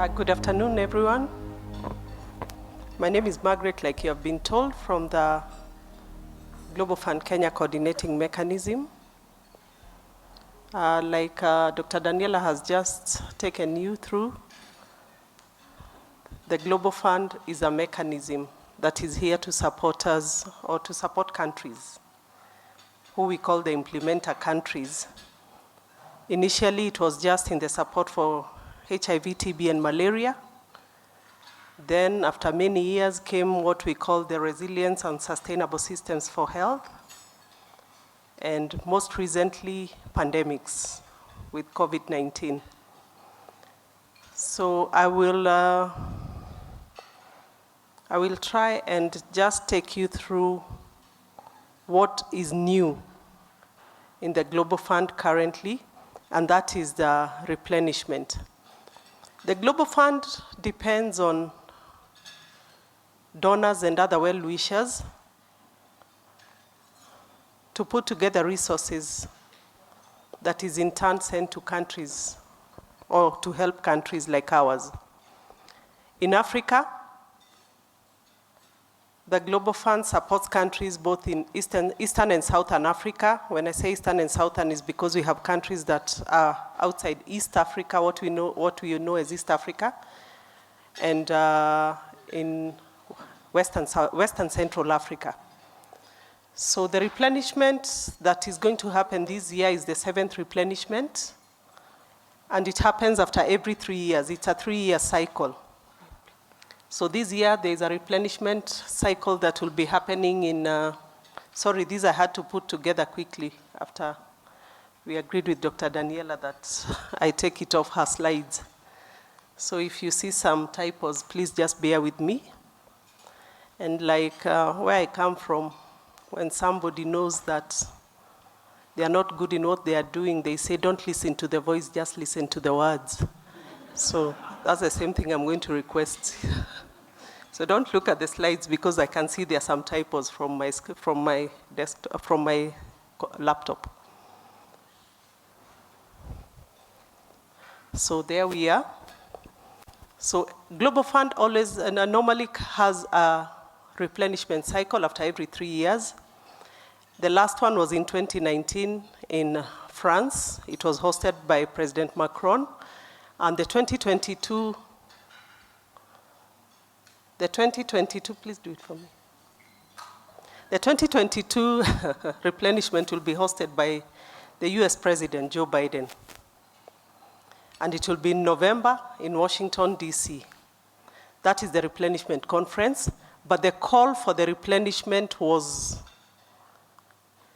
Good afternoon, everyone. My name is Margaret, like you have been told, from the Global Fund Kenya Coordinating Mechanism. Dr. Daniela has just taken you through, the Global Fund is a mechanism that is here to support us or to support countries, who we call the implementer countries. Initially, it was just in the support for HIV, TB, and malaria. Then, after many years, came what we call the resilience and sustainable systems for health, and most recently, pandemics with COVID-19. So I will try and just take you through what is new in the Global Fund currently, and that is the replenishment. The Global Fund depends on donors and other well-wishers to put together resources that is in turn sent to countries or to help countries like ours. In Africa, the Global Fund supports countries both in Eastern and Southern Africa. When I say Eastern and Southern, is because we have countries that are outside East Africa, what we know as East Africa, and in Western Central Africa. So the replenishment that is going to happen this year is the 7th replenishment, and it happens after every 3 years. It's a 3-year cycle. So this year, there is a replenishment cycle that will be happening in, these I had to put together quickly after we agreed with Dr. Daniela that I take it off her slides. So if you see some typos, please just bear with me. And like where I come from, when somebody knows that they are not good in what they are doing, they say, don't listen to the voice, just listen to the words. So that's the same thing I'm going to request. So don't look at the slides because I can see there are some typos from my laptop. So there we are. So Global Fund always normally has a replenishment cycle after every 3 years. The last one was in 2019 in France. It was hosted by President Macron. And the 2022, please do it for me. The 2022 replenishment will be hosted by the US President, Joe Biden. And it will be in November in Washington, DC. That is the replenishment conference. But the call for the replenishment was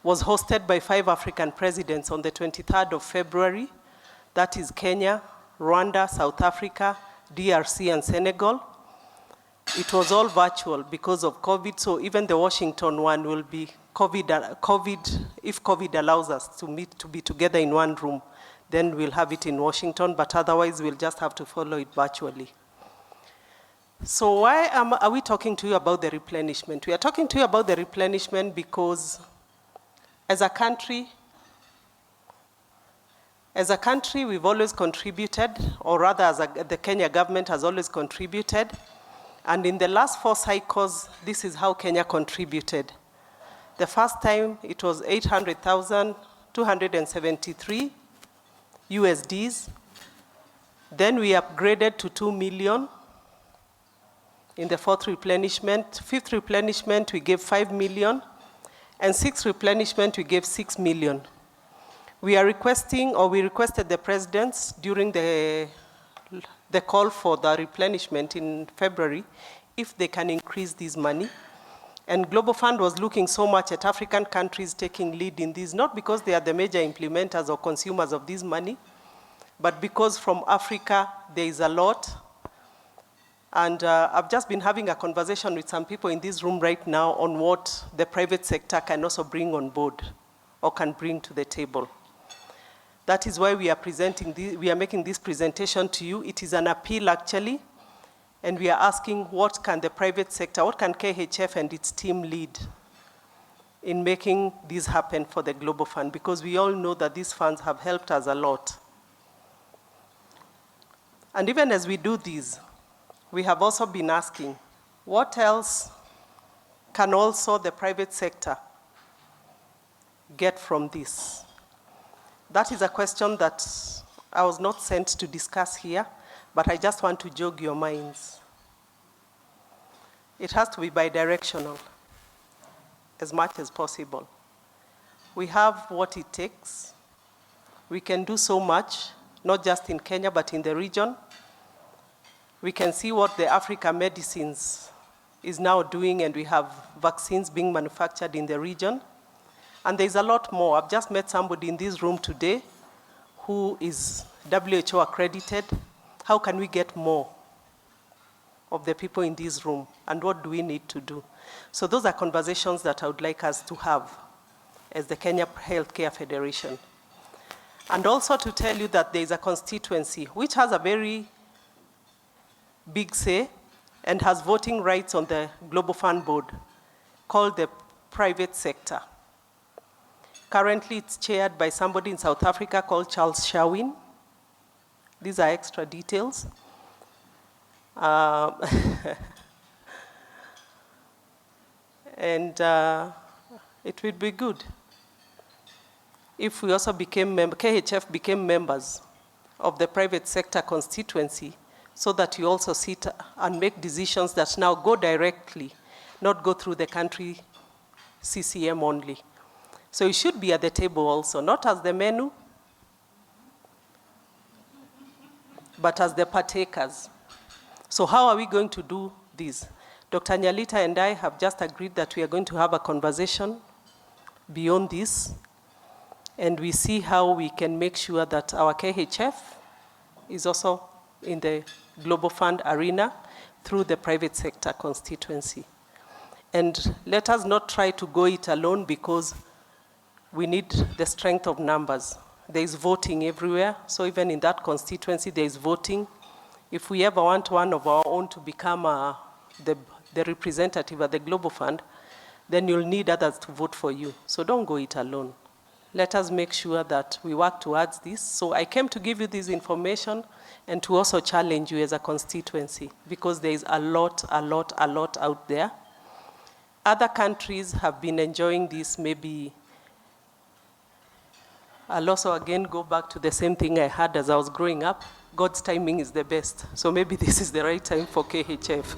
hosted by 5 African presidents on the 23rd of February. That is Kenya, Rwanda, South Africa, DRC, and Senegal. It was all virtual because of COVID, so even the Washington one will be COVID, if COVID allows us to be together in one room, then we'll have it in Washington, but otherwise we'll just have to follow it virtually. So why are we talking to you about the replenishment? We are talking to you about the replenishment because as a country, we've always contributed, or rather the Kenya government has always contributed. And in the last 4 cycles, this is how Kenya contributed. The first time, it was 800,273 USDs. Then we upgraded to 2 million in the 4th replenishment. 5th replenishment, we gave 5 million. And 6th replenishment, we gave 6 million. We requested the presidents during the call for the replenishment in February if they can increase this money. And Global Fund was looking so much at African countries taking lead in this, not because they are the major implementers or consumers of this money, but because from Africa there is a lot. And I've just been having a conversation with some people in this room right now on what the private sector can also bring on board or can bring to the table. That is why we are making this presentation to you. It is an appeal, actually, and we are asking what can the private sector, what can KHF and its team lead in making this happen for the Global Fund, because we all know that these funds have helped us a lot. And even as we do these, we have also been asking, what else can also the private sector get from this? That is a question that I was not sent to discuss here, but I just want to jog your minds. It has to be bidirectional as much as possible. We have what it takes. We can do so much, not just in Kenya, but in the region. We can see what the Africa Medicines is now doing, and we have vaccines being manufactured in the region. And there's a lot more. I've just met somebody in this room today who is WHO accredited. How can we get more of the people in this room? And what do we need to do? So those are conversations that I would like us to have as the Kenya Healthcare Federation. And also to tell you that there is a constituency which has a very big say and has voting rights on the Global Fund Board, called the private sector. Currently, it's chaired by somebody in South Africa called Charles Sherwin. These are extra details. And it would be good if we also became KHF became members of the private sector constituency, so that you also sit and make decisions that now go directly, not go through the country CCM only. So you should be at the table also, not as the menu, but as the partakers. So how are we going to do this? Dr. Nyalita and I have just agreed that we are going to have a conversation beyond this, and we see how we can make sure that our KHF is also in the Global Fund arena through the private sector constituency. And let us not try to go it alone, because we need the strength of numbers. There is voting everywhere, so even in that constituency there is voting. If we ever want one of our own to become the representative at the Global Fund, then you'll need others to vote for you. So don't go it alone. Let us make sure that we work towards this. So I came to give you this information and to also challenge you as a constituency, because there is a lot out there. Other countries have been enjoying this. Maybe I'll also again go back to the same thing I had as I was growing up. God's timing is the best. So maybe this is the right time for KHF.